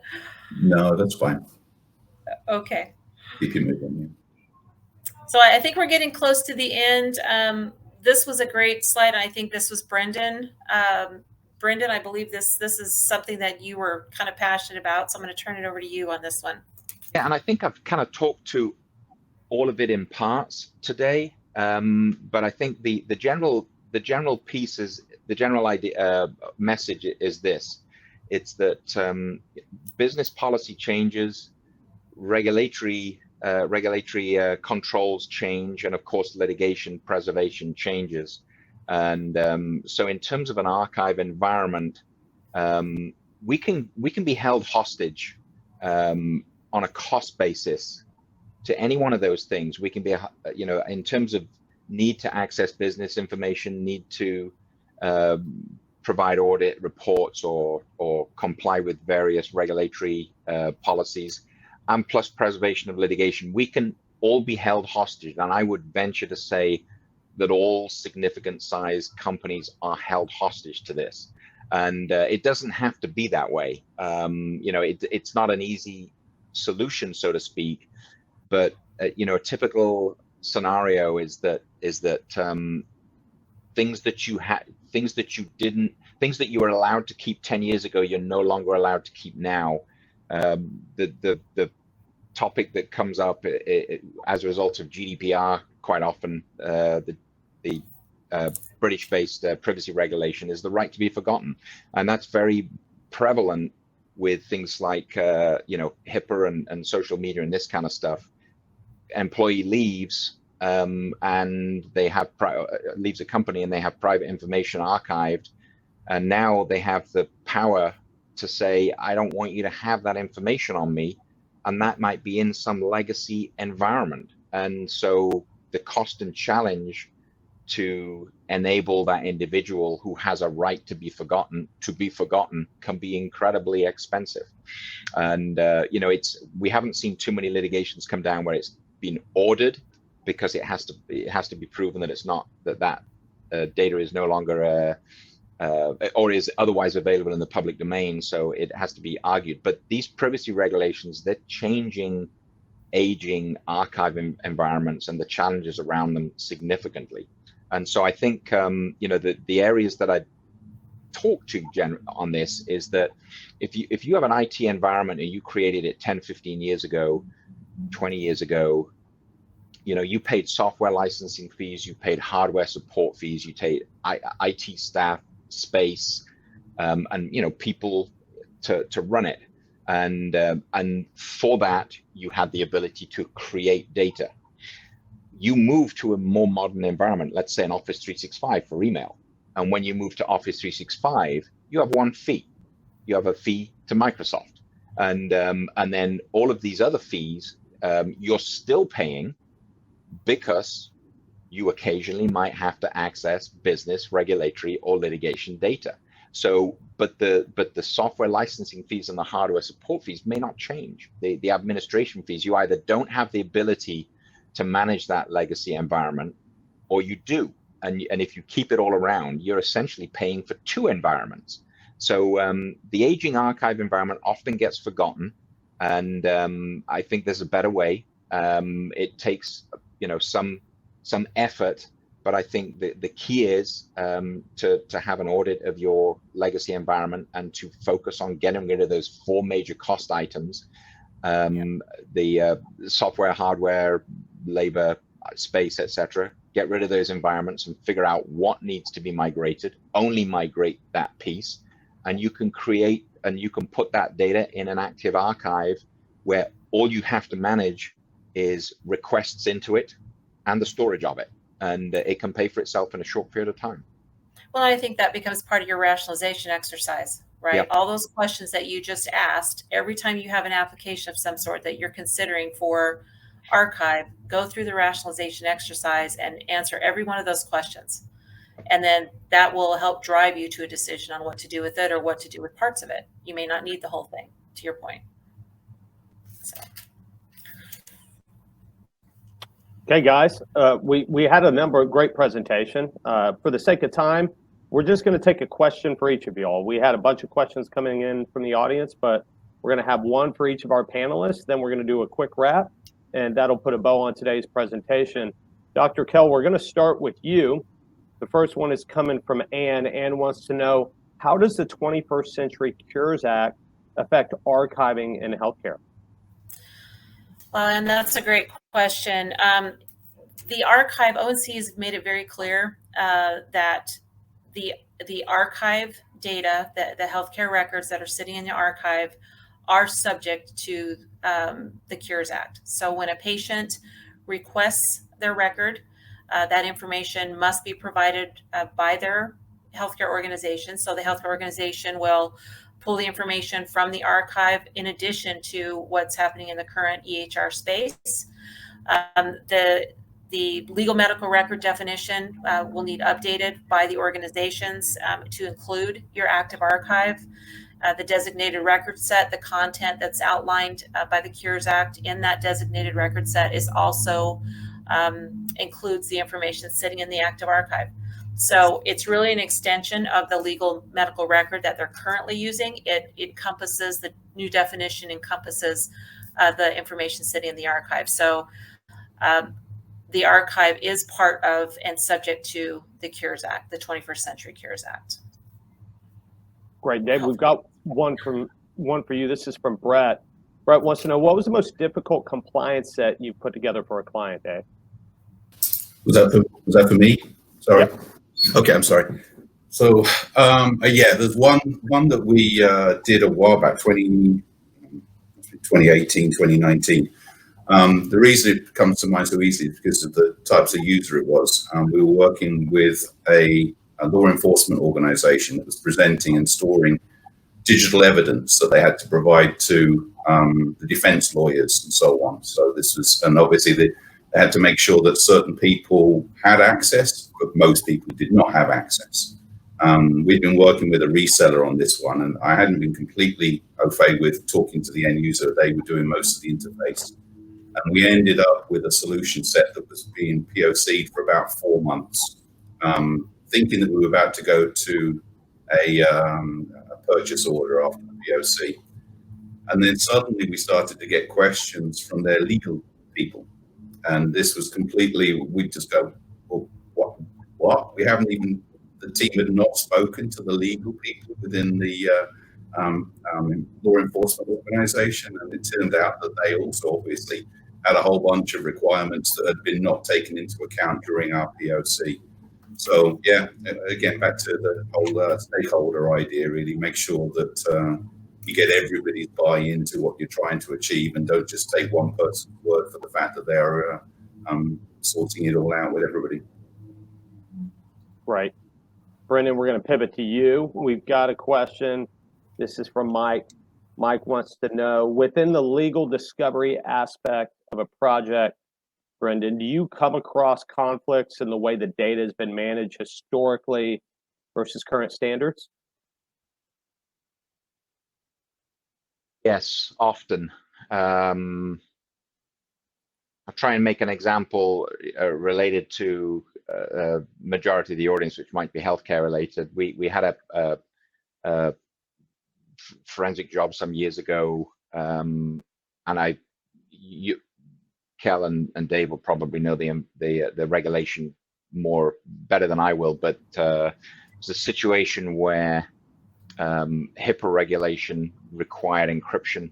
No, that's fine. Okay. Keep you moving. So I think we're getting close to the end. This was a great slide. I think this was Brendan. Brendan, I believe this is something that you were kind of passionate about. So I'm going to turn it over to you on this one. Yeah, and I think I've kind of talked to all of it in parts today. But I think the general piece is, the general idea message is this: it's that business policy changes, regulatory controls change, and of course litigation preservation changes. And so in terms of an archive environment, we can be held hostage on a cost basis to any one of those things. We can be, in terms of need to access business information, need to provide audit reports or comply with various regulatory policies, and plus preservation of litigation. We can all be held hostage, and I would venture to say that all significant sized companies are held hostage to this. And it doesn't have to be that way. It's not an easy solution, so to speak, but a typical scenario is that things that you were allowed to keep 10 years ago, you're no longer allowed to keep now. The topic that comes up as a result of GDPR quite often, the British-based privacy regulation, is the right to be forgotten, and that's very prevalent with things like HIPAA and social media and this kind of stuff. Employee leaves and they have leaves a company and they have private information archived, and now they have the power to say, I don't want you to have that information on me, and that might be in some legacy environment. And so the cost and challenge to enable that individual who has a right to be forgotten can be incredibly expensive. And we haven't seen too many litigations come down where it's been ordered, because it has to be proven that it's not, that data is no longer or is otherwise available in the public domain, so it has to be argued. But these privacy regulations, they're changing aging archive environments and the challenges around them significantly. And so I think the areas that I talk to on this is that if you have an IT environment and you created it 10, 15 years ago, 20 years ago, you paid software licensing fees, you paid hardware support fees, you paid IT staff, space, and people to run it, and for that you had the ability to create data. You move to a more modern environment, let's say an Office 365 for email, and when you move to Office 365, you have one fee. You have a fee to Microsoft, and then all of these other fees you're still paying, because you occasionally might have to access business, regulatory, or litigation data. So, but the software licensing fees and the hardware support fees may not change. The administration fees, you either don't have the ability to manage that legacy environment, or you do. And if you keep it all around, you're essentially paying for 2 environments. So the aging archive environment often gets forgotten, and I think there's a better way. It takes some effort, but I think the key is to have an audit of your legacy environment and to focus on getting rid of those 4 major cost items, the software, hardware, labor, space, etc. Get rid of those environments and figure out what needs to be migrated. Only migrate that piece, and you can create and you can put that data in an active archive where all you have to manage is requests into it and the storage of it, and it can pay for itself in a short period of time. Well, I think that becomes part of your rationalization exercise, right? Yep. All those questions that you just asked, every time you have an application of some sort that you're considering for archive, go through the rationalization exercise and answer every one of those questions. And then that will help drive you to a decision on what to do with it or what to do with parts of it. You may not need the whole thing, to your point. So. Okay, guys, we had a number of great presentation. For the sake of time, we're just going to take a question for each of y'all. We had a bunch of questions coming in from the audience, but we're going to have one for each of our panelists. Then we're going to do a quick wrap, and that'll put a bow on today's presentation. Dr. Kell, we're going to start with you. The first one is coming from Ann. Ann wants to know, how does the 21st Century Cures Act affect archiving in healthcare? Well, and that's a great question. The archive, ONC has made it very clear that the archive data, the healthcare records that are sitting in the archive are subject to the Cures Act. So when a patient requests their record, that information must be provided by their healthcare organization. So the healthcare organization will pull the information from the archive in addition to what's happening in the current EHR space. The legal medical record definition will need updated by the organizations to include your active archive. The designated record set, the content that's outlined by the Cures Act in that designated record set is also includes the information sitting in the active archive. So it's really an extension of the legal medical record that they're currently using. It encompasses, the new definition encompasses the information sitting in the archive. So the archive is part of and subject to the Cures Act, the 21st Century Cures Act. Great, Dave. We've got one for you. This is from Brett. Brett wants to know, what was the most difficult compliance set you put together for a client, Dave? Was that for me? Sorry. Yep. Okay, I'm sorry. So yeah, there's one that we did a while back, 2018, 2019. The reason it comes to mind so easily is because of the types of user it was. We were working with a law enforcement organization that was presenting and storing digital evidence that they had to provide to the defense lawyers and so on. So this was, and obviously they had to make sure that certain people had access, but most people did not have access. We'd been working with a reseller on this one, and I hadn't been completely au fait with talking to the end user. They were doing most of the interface. And we ended up with a solution set that was being POC'd for about 4 months, thinking that we were about to go to a purchase order after the POC. And then suddenly we started to get questions from their legal people. And this was completely, we'd just go, well, what? We haven't even, the team had not spoken to the legal people within the law enforcement organization. And it turned out that they also obviously had a whole bunch of requirements that had been not taken into account during our POC. So yeah, again, back to the whole stakeholder idea, really make sure that you get everybody's buy-in to what you're trying to achieve, and don't just take one person's word for the fact that they're sorting it all out with everybody. Right. Brendan, we're going to pivot to you. We've got a question. This is from Mike. Mike wants to know, within the legal discovery aspect of a project, Brendan, do you come across conflicts in the way the data has been managed historically versus current standards? Yes, often. I'll try and make an example related to a majority of the audience, which might be healthcare related. We had a forensic job some years ago, and Kel and Dave will probably know the regulation better than I will, but it's a situation where HIPAA regulation required encryption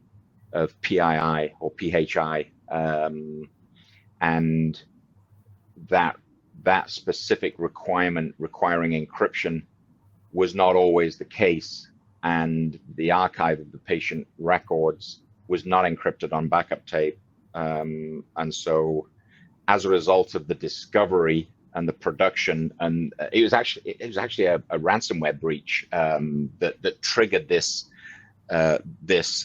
PII or PHI, and that specific requirement requiring encryption was not always the case, and the archive of the patient records was not encrypted on backup tape, and so as a result of the discovery and the production, and it was actually a ransomware breach that triggered this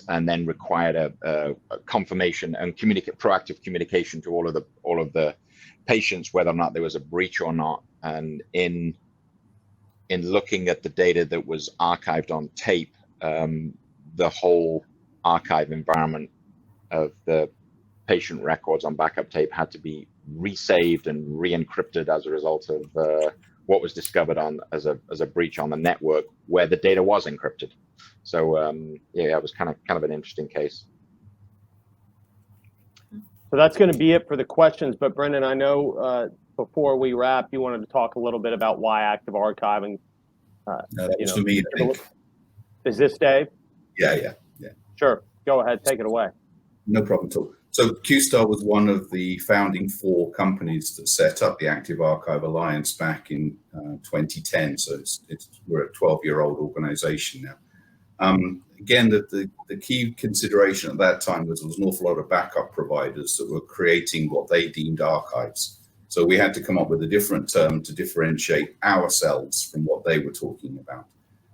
and then required a confirmation and proactive communication to all of the patients whether or not there was a breach or not. And in looking at the data that was archived on tape, the whole archive environment of the patient records on backup tape had to be resaved and re-encrypted as a result of what was discovered as a breach on the network where the data was encrypted. So yeah, it was kind of an interesting case. So that's going to be it for the questions. But Brendan, I know before we wrap, you wanted to talk a little bit about why active archiving. No, that was for me, I think. Is this Dave? Yeah. Sure. Go ahead. Take it away. No problem at all. So QStar was one of the founding 4 companies that set up the Active Archive Alliance back in 2010. So we're a 12-year-old organization now. Again, the key consideration at that time was there was an awful lot of backup providers that were creating what they deemed archives. So we had to come up with a different term to differentiate ourselves from what they were talking about.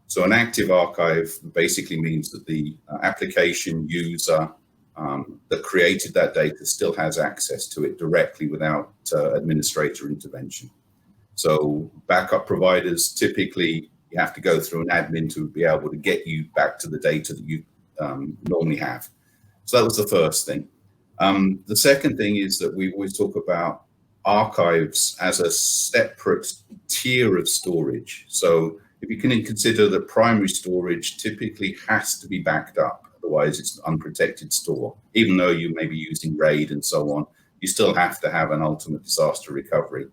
So an active archive basically means that the application user that created that data still has access to it directly without administrator intervention. So backup providers, typically you have to go through an admin to be able to get you back to the data that you normally have. So that was the first thing. The second thing is that we always talk about archives as a separate tier of storage. So if you can consider that primary storage typically has to be backed up, otherwise it's an unprotected store. Even though you may be using RAID and so on, you still have to have an ultimate disaster recovery.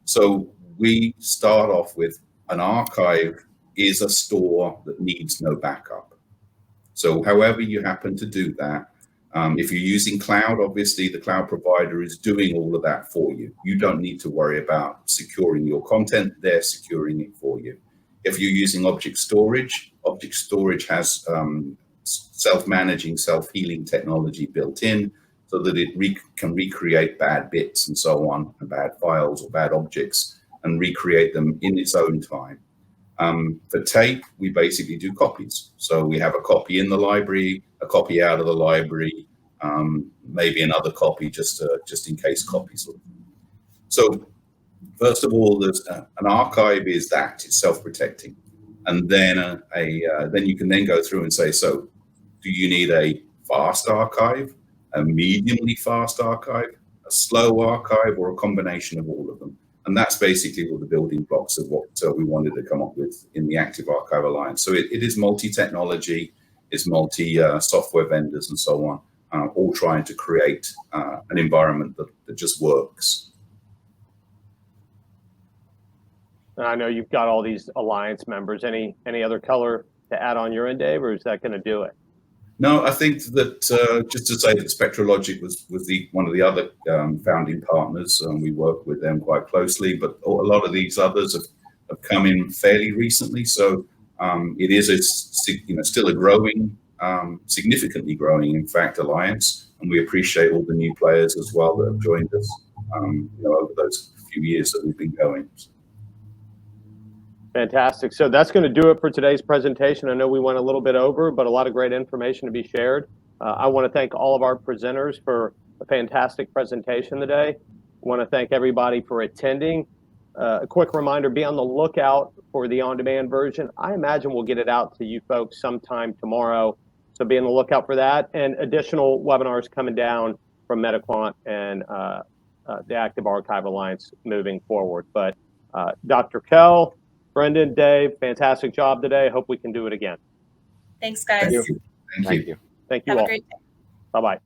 So we start off with an archive is a store that needs no backup. So however you happen to do that, if you're using cloud, obviously the cloud provider is doing all of that for you. You don't need to worry about securing your content, they're securing it for you. If you're using object storage has self-managing, self-healing technology built in so that it can recreate bad bits and so on, and bad files or bad objects, and recreate them in its own time. For tape, we basically do copies. So we have a copy in the library, a copy out of the library, maybe another copy just in case copies. So first of all, there's an archive is that it's self-protecting, and then then you can then go through and say, so do you need a fast archive, a mediumly fast archive, a slow archive, or a combination of all of them? And that's basically all the building blocks of what we wanted to come up with in the Active Archive Alliance. So it is multi-technology, it's multi-software vendors and so on, all trying to create an environment that just works. And I know you've got all these alliance members. Any other color to add on your end, Dave, or is that going to do it? No, I think that just to say that SpectraLogic was one of the other founding partners, and we work with them quite closely. But a lot of these others have come in fairly recently, so it is still a growing, significantly growing, in fact, alliance, and we appreciate all the new players as well that have joined us over those few years that we've been going. Fantastic. So that's going to do it for today's presentation. I know we went a little bit over, but a lot of great information to be shared. I want to thank all of our presenters for a fantastic presentation today. I want to thank everybody for attending. A quick reminder, be on the lookout for the on-demand version. I imagine we'll get it out to you folks sometime tomorrow. So be on the lookout for that, and additional webinars coming down from MediQuant and the Active Archive Alliance moving forward. But Dr. Kell, Brendan, Dave, fantastic job today. Hope we can do it again. Thanks, guys. Thank you. Thank you Have all. a great day. Bye-bye.